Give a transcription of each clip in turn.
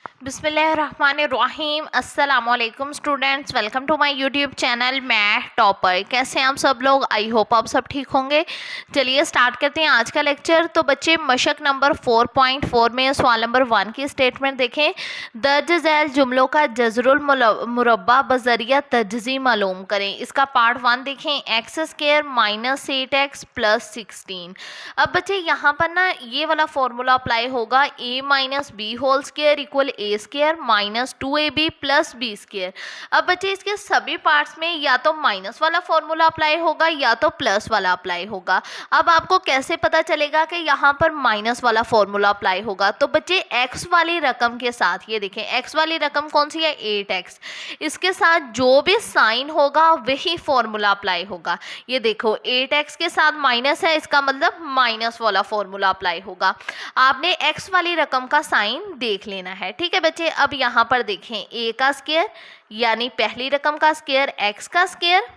बिस्मिल्लाहिर्रहमानिर्रहीम अस्सलामुअलैकुम students, welcome to my YouTube channel math topper. कैसे हैं आप सब लोग? आई होप आप सब ठीक होंगे। चलिए स्टार्ट करते हैं आज का लेक्चर। तो बच्चे मशक नंबर 4.4 में सवाल नंबर 1 की स्टेटमेंट देखें। दर्ज झैल जुमलों का जज़रुल मुरब्बा बजरिया तजज़ी मालूम करें। इसका पार्ट 1 देखें। X square minus 8x plus 16। अब बच्चे यहाँ पर ना ये वाला फॉर्मूला अप्लाई होगा, a minus B whole square equal A square minus 2ab plus B square. अब बच्चे इसके सभी पार्ट्स में या तो माइनस वाला फॉर्मूला अप्लाई होगा या तो प्लस वाला अप्लाई होगा। अब आपको कैसे पता चलेगा कि यहाँ पर माइनस वाला फॉर्मूला अप्लाई होगा? तो बच्चे x वाली रकम के साथ, ये देखें x वाली रकम कौन सी है, 8x, इसके साथ जो भी साइन होगा वही फॉर्मूला अप्लाई होगा। ये देखो 8x के साथ माइनस है, इसका मतलब माइनस वाला फॉर्मूला अप्लाई होगा। आपने x वाली रकम का साइन देख लेना है, ठीक है बच्चे। अब यहाँ पर देखें a का स्क्वायर यानी पहली रकम का स्क्वायर x का स्क्वायर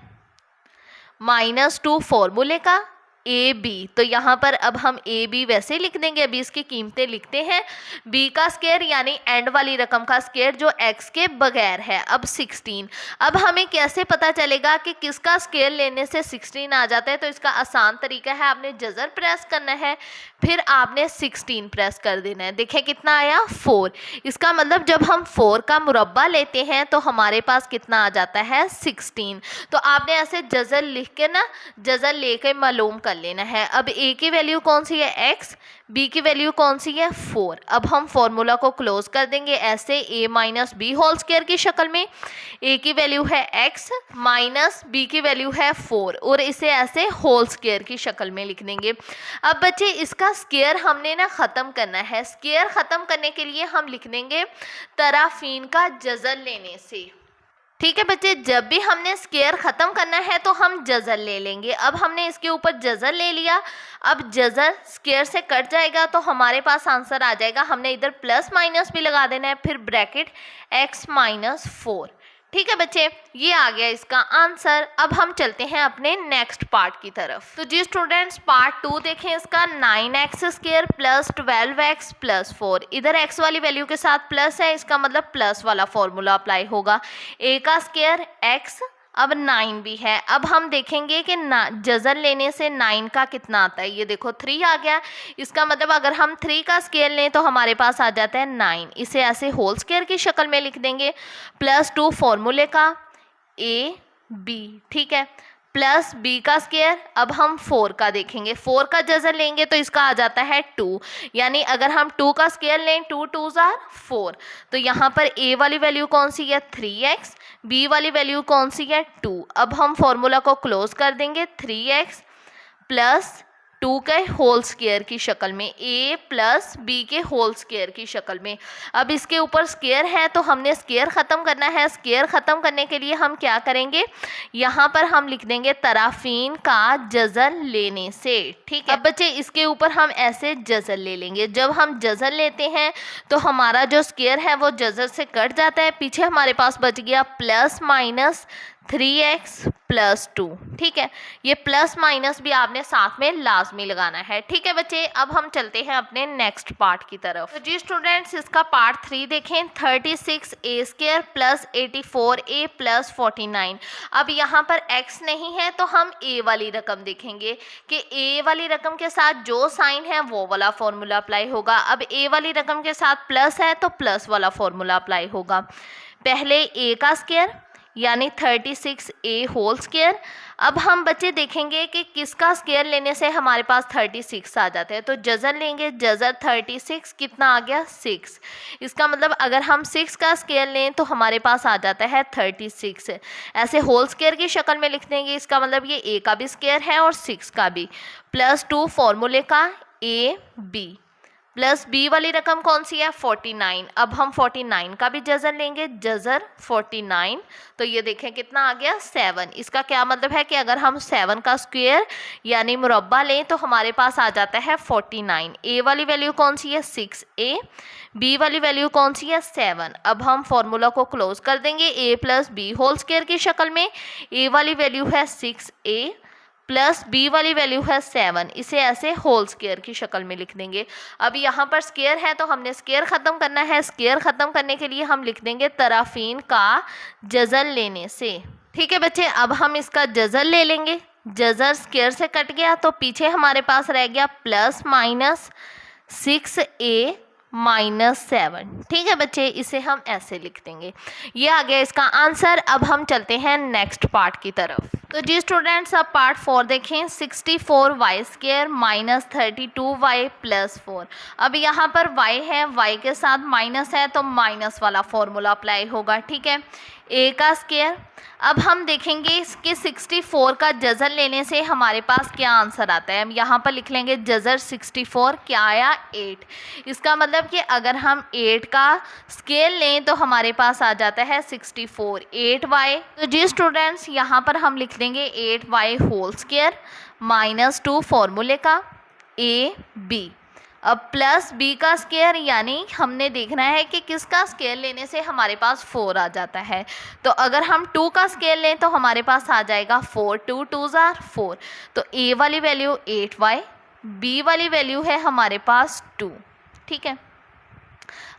माइनस 2 फॉर्मूले का ए बी। तो यहाँ पर अब हम ए बी वैसे ही लिख देंगे, अभी इसकी कीमतें लिखते हैं। बी का स्क्वायर यानी एंड वाली रकम का स्क्वायर जो एक्स के बगैर है, अब 16। अब हमें कैसे पता चलेगा कि किसका स्क्वायर लेने से 16 आ जाता है? तो इसका आसान तरीका है, आपने जज़र प्रेस करना है, फिर आपने 16 प्रेस कर देना है। देखें कितना आया, 4। इसका मतलब जब हम 4 का मुरब्बा लेते हैं तो हमारे पास कितना आ जाता है, 16। तो आपने ऐसे जज़र लिख के ना जज़र लेके मालूम कर लेना है। अब a की वैल्यू कौन सी है, x, b की वैल्यू कौन सी है, 4। अब हम फॉर्मूला को क्लोज कर देंगे ऐसे, a minus B whole square की शक्ल में। a की वैल्यू है x माइनस b की वैल्यू है 4 और इसे ऐसे होल स्क्वायर की शक्ल में लिख देंगे। अब बच्चे इसका स्क्वायर हमने ना ख़त्म करना है। स्क्वायर ख़त्म करने के लिए हम लिख देंगे तराफीन का जज़र लेने से, ठीक है बच्चे। जब भी हमने स्क्वायर ख़त्म करना है तो हम जज़र ले लेंगे। अब हमने इसके ऊपर जज़र ले लिया, अब जज़र स्क्वायर से कट जाएगा तो हमारे पास आंसर आ जाएगा। हमने इधर प्लस माइनस भी लगा देना है, फिर ब्रैकेट x माइनस 4, ठीक है बच्चे, ये आ गया इसका आंसर। अब हम चलते हैं अपने नेक्स्ट पार्ट की तरफ। तो जी स्टूडेंट्स, पार्ट 2 देखें इसका। 9x square plus 12x plus 4। इधर x वाली वैल्यू के साथ प्लस है, इसका मतलब प्लस वाला फॉर्मूला अप्लाई होगा। a का स्क्वायर x, अब 9 भी है। अब हम देखेंगे कि जज़र लेने से 9 का कितना आता है। ये देखो 3 आ गया, इसका मतलब अगर हम 3 का स्क्वायर लें तो हमारे पास आ जाता है 9। इसे ऐसे होल स्क्वायर की शक्ल में लिख देंगे, प्लस 2 फॉर्मूले का a b, ठीक है, प्लस b का स्क्वायर। अब हम 4 का देखेंगे, 4 का जज़र लेंगे तो इसका आ जाता है 2, यानी अगर हम 2 का स्क्वायर लें 2 2s are 4। तो यहाँ पर a वाली वैल्यू कौन सी है, 3x, b वाली वैल्यू कौन सी है, 2। अब हम फॉर्मूला को क्लोज कर देंगे, 3x प्लस 2 के होल स्क्वायर की शक्ल में, a प्लस b के होल स्क्वायर की शक्ल में। अब इसके ऊपर स्क्वायर है तो हमने स्क्वायर ख़त्म करना है। स्क्वायर ख़त्म करने के लिए हम क्या करेंगे, यहाँ पर हम लिख देंगे तराफीन का जज़र लेने से, ठीक है। अब बच्चे इसके ऊपर हम ऐसे जज़र ले लेंगे। जब हम जज़र लेते हैं तो हमारा जो स्क्वायर है वो जज़र से कट जाता है, पीछे हमारे पास बच गया प्लस माइनस 3x प्लस 2, ठीक है। ये प्लस माइनस भी आपने साथ में लाजमी लगाना है, ठीक है बच्चे। अब हम चलते हैं अपने नेक्स्ट पार्ट की तरफ। तो जी स्टूडेंट्स, इसका पार्ट 3 देखें। 36a square plus 84a plus 49। अब यहाँ पर x नहीं है तो हम a वाली रकम देखेंगे कि a वाली रकम के साथ जो साइन है वो वाला फॉर्मूला अप्लाई होगा। अब a वाली रकम के साथ प्लस है तो प्लस वाला फॉर्मूला अप्लाई होगा। पहले a का स्क्वायर यानी 36a होल स्क्वायर। अब हम बच्चे देखेंगे कि किसका स्क्वायर लेने से हमारे पास 36 आ जाते हैं। तो जज़र लेंगे, जज़र 36 कितना आ गया, 6। इसका मतलब अगर हम 6 का स्क्वायर लें तो हमारे पास आ जाता है 36। ऐसे होल स्क्वायर की शक्ल में लिख देंगे, इसका मतलब ये a का भी स्क्वायर है और 6 का भी। प्लस 2 फॉर्मूले का a b, प्लस b वाली रकम कौन सी है, 49। अब हम 49 का भी जज़र लेंगे, जज़र 49। तो ये देखें कितना आ गया, 7। इसका क्या मतलब है कि अगर हम 7 का स्क्वायर यानी मुरब्बा लें तो हमारे पास आ जाता है 49। a वाली वैल्यू कौन सी है, 6a, b वाली वैल्यू कौन सी है, 7। अब हम फॉर्मूला को क्लोज कर देंगे, a plus B whole square की शक्ल में। a वाली वैल्यू है 6a प्लस बी वाली वैल्यू है 7, इसे ऐसे होल स्क्वायर की शक्ल में लिख देंगे। अब यहाँ पर स्क्वायर है तो हमने स्क्वायर ख़त्म करना है। स्क्वायर ख़त्म करने के लिए हम लिख देंगे तराफीन का जज़र लेने से। ठीक है बच्चे, अब हम इसका जज़र ले लेंगे। जज़र स्क्वायर से कट गया तो पीछे हमारे पास रह गया प्लस माइनस 6a माइनस 7। ठीक है बच्चे, इसे हम ऐसे लिख देंगे। ये आ गया इसका आंसर। अब हम चलते हैं नेक्स्ट पार्ट की तरफ। तो जी स्टूडेंट्स, अब पार्ट 4 देखें। 64y square minus 32y plus 4। अब यहाँ पर y है, y के साथ माइनस है तो माइनस वाला फॉर्मूला अप्लाई होगा। ठीक है, a का स्क्वायर। अब हम देखेंगे इसके 64 का जज़र लेने से हमारे पास क्या आंसर आता है। हम यहाँ पर लिख लेंगे जज़र 64 क्या आया 8। इसका मतलब कि अगर हम 8 का स्केल लें तो हमारे पास आ जाता है 64 8y। तो जी स्टूडेंट्स, यहाँ पर हम लिख देंगे 8y होल स्क्वायर माइनस 2 फॉर्मूले का a b। अब प्लस b का स्क्वायर, यानी हमने देखना है कि किसका स्केल लेने से हमारे पास 4 आ जाता है। तो अगर हम 2 का स्केल लें तो हमारे पास आ जाएगा 4 2 2 4। तो a वाली वैल्यू 8y, b वाली वैल्यू है हमारे पास 2। ठीक है,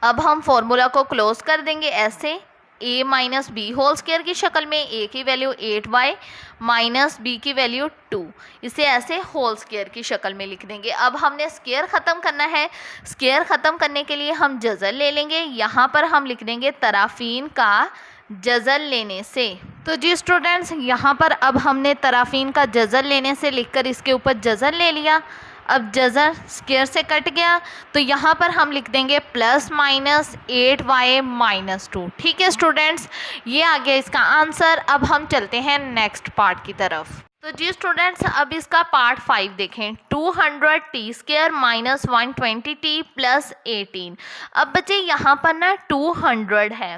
अब हम फॉर्मूला को क्लोज कर देंगे ऐसे, a minus B whole square की शक्ल में। a की वैल्यू 8y माइनस b की वैल्यू 2, इसे ऐसे होल स्क्वायर की शक्ल में लिख देंगे। अब हमने स्क्वायर ख़त्म करना है। स्क्वायर ख़त्म करने के लिए हम जज़र ले लेंगे। यहाँ पर हम लिख देंगे तराफीन का जज़र लेने से। तो जी स्टूडेंट्स, यहाँ पर अब हमने तराफीन का जज़र लेने से लिखकर इसके ऊपर जज़र ले लिया। अब जज़र स्क्वायर से कट गया तो यहाँ पर हम लिख देंगे प्लस माइनस 8y माइनस 2। ठीक है स्टूडेंट्स, ये आ गया इसका आंसर। अब हम चलते हैं नेक्स्ट पार्ट की तरफ। तो जी स्टूडेंट्स, अब इसका पार्ट 5 देखें। 200t square minus 120t plus 18। अब बच्चे यहाँ पर ना 200 है।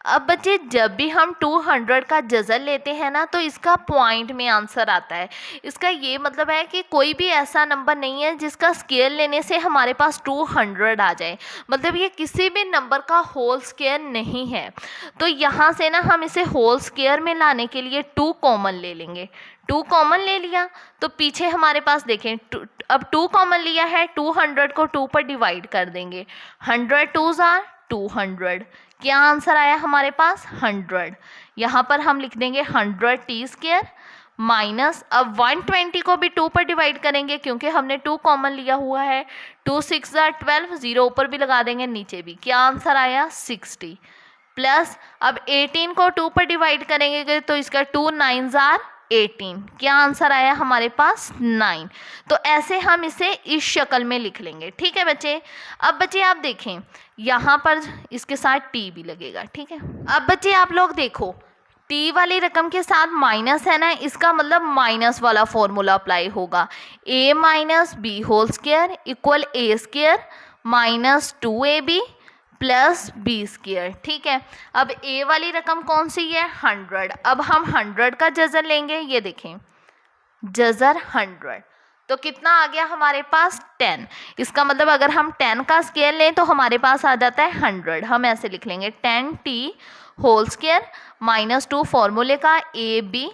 अब बच्चे जब भी हम 200 का जज़र लेते हैं ना तो इसका पॉइंट में आंसर आता है। इसका ये मतलब है कि कोई भी ऐसा नंबर नहीं है जिसका स्क्वायर लेने से हमारे पास 200 आ जाए, मतलब ये किसी भी नंबर का होल स्क्वायर नहीं है। तो यहाँ से ना हम इसे होल स्क्वायर में लाने के लिए 2 कॉमन ले लेंगे। 2 कॉमन ले लिया तो पीछे हमारे पास देखें अब 2 कॉमन लिया है, 200 को 2 पर डिवाइड कर देंगे। 100 2s are 200। क्या आंसर आया हमारे पास 100। यहाँ पर हम लिख देंगे 100t स्क्वायर माइनस, अब 120 को भी 2 पर डिवाइड करेंगे क्योंकि हमने 2 कॉमन लिया हुआ है। 2 6 are 12, 0 ऊपर भी लगा देंगे नीचे भी। क्या आंसर आया 60 प्लस, अब 18 को 2 पर डिवाइड करेंगे तो इसका 2 9s are 18। क्या आंसर आया हमारे पास 9। तो ऐसे हम इसे इस शक्ल में लिख लेंगे। ठीक है बच्चे, अब बच्चे आप देखें यहाँ पर इसके साथ t भी लगेगा। ठीक है, अब बच्चे आप लोग देखो t वाली रकम के साथ माइनस है ना, इसका मतलब माइनस वाला फॉर्मूला अप्लाई होगा। a minus B whole square equal a square minus 2ab plus B square. ठीक है, अब a वाली रकम कौन सी है 100। अब हम 100 का जज़र लेंगे। ये देखें जज़र 100 तो कितना आ गया हमारे पास 10। इसका मतलब अगर हम 10 का स्क्वायर लें तो हमारे पास आ जाता है 100। हम ऐसे लिख लेंगे 10t होल स्क्वायर माइनस 2 फॉर्मूले का ए बी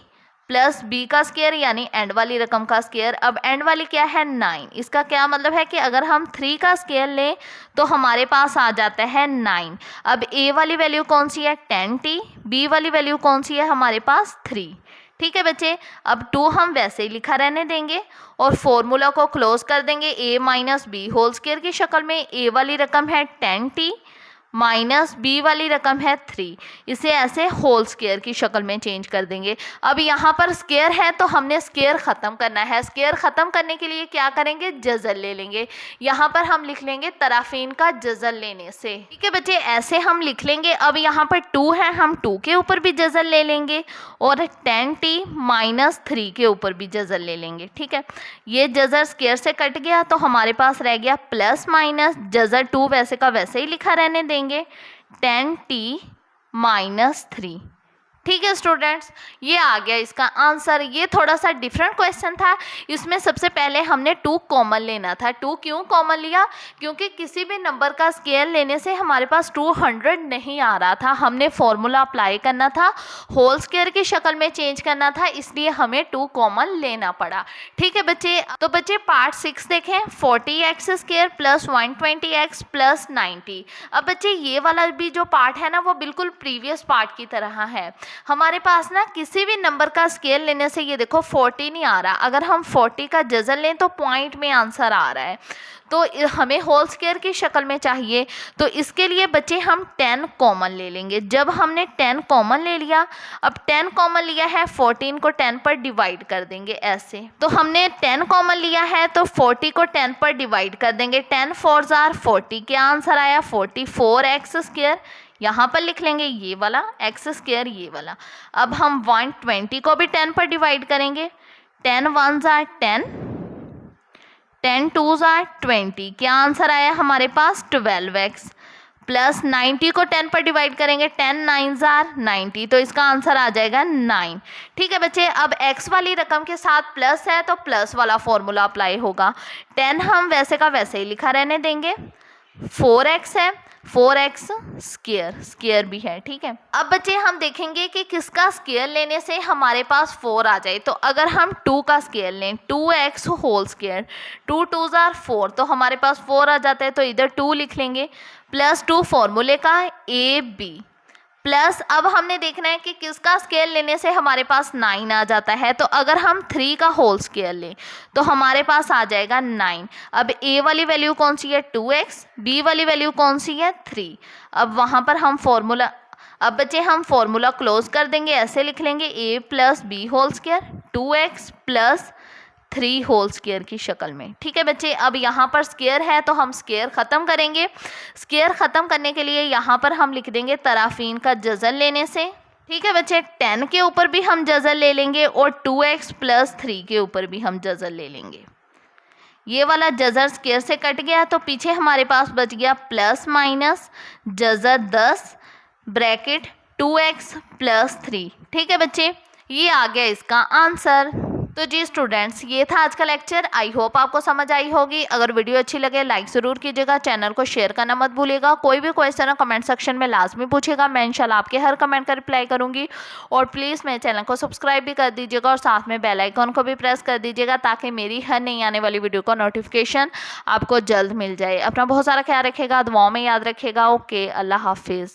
प्लस बी का स्क्वायर यानी एंड वाली रकम का स्क्वायर। अब एंड वाली क्या है 9। इसका क्या मतलब है कि अगर हम 3 का स्क्वायर लें तो हमारे पास आ जाता है 9। अब a वाली वैल्यू कौन सी है 10t, b वाली वैल्यू कौन सी है हमारे पास 3। ठीक है बच्चे, अब 2 हम वैसे ही लिखा रहने देंगे और फॉर्मूला को क्लोज कर देंगे। a minus B whole square की शक्ल में a वाली रकम है 10t माइनस बी वाली रकम है 3, इसे ऐसे होल स्क्वायर की शक्ल में चेंज कर देंगे। अब यहाँ पर स्क्वायर है तो हमने स्क्वायर ख़त्म करना है। स्क्वायर ख़त्म करने के लिए क्या करेंगे जज़र ले लेंगे। यहाँ पर हम लिख लेंगे तराफीन का जज़र लेने से। ठीक है बच्चे, ऐसे हम लिख लेंगे। अब यहाँ पर 2 है, हम 2 के ऊपर भी जज़र ले लेंगे और 10t माइनस 3 के ऊपर भी जज़र ले लेंगे। ठीक है, ये जज़र स्क्वायर से कट गया तो हमारे पास रह गया प्लस माइनस, जज़र 2 वैसे का वैसे ही लिखा रहने देंगे 10t माइनस 3। ठीक है स्टूडेंट्स, ये आ गया इसका आंसर। ये थोड़ा सा डिफरेंट क्वेश्चन था। इसमें सबसे पहले हमने 2 कॉमन लेना था। 2 क्यों कॉमन लिया? क्योंकि किसी भी नंबर का स्केयर लेने से हमारे पास 200 नहीं आ रहा था, हमने फॉर्मूला अप्लाई करना था, होल स्केयर की शक्ल में चेंज करना था, इसलिए हमें 2 कॉमन लेना पड़ा। ठीक है बच्चे, तो बच्चे पार्ट 6 देखें, 40x square plus 120x plus 90। अब बच्चे ये वाला भी जो पार्ट है ना, वो बिल्कुल प्रीवियस पार्ट की तरह है। हमारे पास ना किसी भी नंबर का स्केल लेने से, ये देखो 40 नहीं आ रहा, अगर हम 40 का जजर लें तो पॉइंट में आंसर आ रहा है, तो हमें होल स्केयर की शक्ल में चाहिए। तो इसके लिए बच्चे हम 10 कॉमन ले लेंगे। जब हमने 10 कॉमन ले लिया, अब 10 कॉमन लिया है, 14 को 10 पर डिवाइड कर देंगे ऐसे। तो हमने 10 कॉमन लिया है तो 40 को 10 पर डिवाइड कर देंगे। 10 4 जार 40, क्या आंसर आया? 44x square. यहाँ पर लिख लेंगे ये वाला x स्केयर, ये वाला। अब हम 120 को भी 10 पर डिवाइड करेंगे। 10 1 जार 10, 10 2 जार 20, क्या आंसर आया हमारे पास? 12x। प्लस 90 को 10 पर डिवाइड करेंगे। 10 9 जार 90, तो इसका आंसर आ जाएगा 9। ठीक है बच्चे, अब x वाली रकम के साथ प्लस है तो प्लस वाला फॉर्मूला अप्लाई होगा। 10 हम वैसे का वैसे ही लिखा रहने देंगे। 4x है, 4x स्केयर, स्केयर भी है। ठीक है, अब बच्चे हम देखेंगे कि किसका स्केयर लेने से हमारे पास 4 आ जाए। तो अगर हम 2 का स्केयर लें, 2x होल स्केयर, 2 2 जार 4, तो हमारे पास 4 आ जाता है, तो इधर 2 लिख लेंगे। प्लस 2 फॉर्मूले का AB, प्लस अब हमने देखना है कि किसका स्केयर लेने से हमारे पास 9 आ जाता है। तो अगर हम 3 का होल स्केयर लें तो हमारे पास आ जाएगा 9। अब a वाली वैल्यू कौन सी है? 2x, b वाली वैल्यू कौन सी है? 3। अब वहाँ पर हम फॉर्मूला, अब बच्चे हम फॉर्मूला क्लोज कर देंगे, ऐसे लिख लेंगे a plus B whole square 2x plus 3 whole square की शक्ल में। ठीक है बच्चे, अब यहाँ पर स्केयर है तो हम स्केयर ख़त्म करेंगे। स्केयर ख़त्म करने के लिए यहाँ पर हम लिख देंगे तराफीन का जज़र लेने से। ठीक है बच्चे, 10 के ऊपर भी हम जज़र ले लेंगे और 2x प्लस 3 के ऊपर भी हम जज़र ले लेंगे। ये वाला जज़र स्केयर से कट गया तो पीछे हमारे पास बच गया प्लस माइनस जज़र 10 ब्रैकेट 2x प्लस 3। ठीक है बच्चे, ये आ गया इसका आंसर। तो जी स्टूडेंट्स, ये था आज का लेक्चर। आई होप आपको समझ आई होगी। अगर वीडियो अच्छी लगे लाइक ज़रूर कीजिएगा, चैनल को शेयर करना मत भूलिएगा। कोई भी क्वेश्चन है कमेंट सेक्शन में लाजमी पूछिएगा, मैं इंशाल्लाह आपके हर कमेंट का रिप्लाई करूंगी। और प्लीज़ मेरे चैनल को सब्सक्राइब भी कर दीजिएगा और साथ में बेल आइकॉन को भी प्रेस कर दीजिएगा ताकि मेरी हर नई आने वाली वीडियो का नोटिफिकेशन आपको जल्द मिल जाए। अपना बहुत सारा ख्याल रखिएगा, दुआओं में याद रखिएगा। ओके, अल्लाह हाफिज़।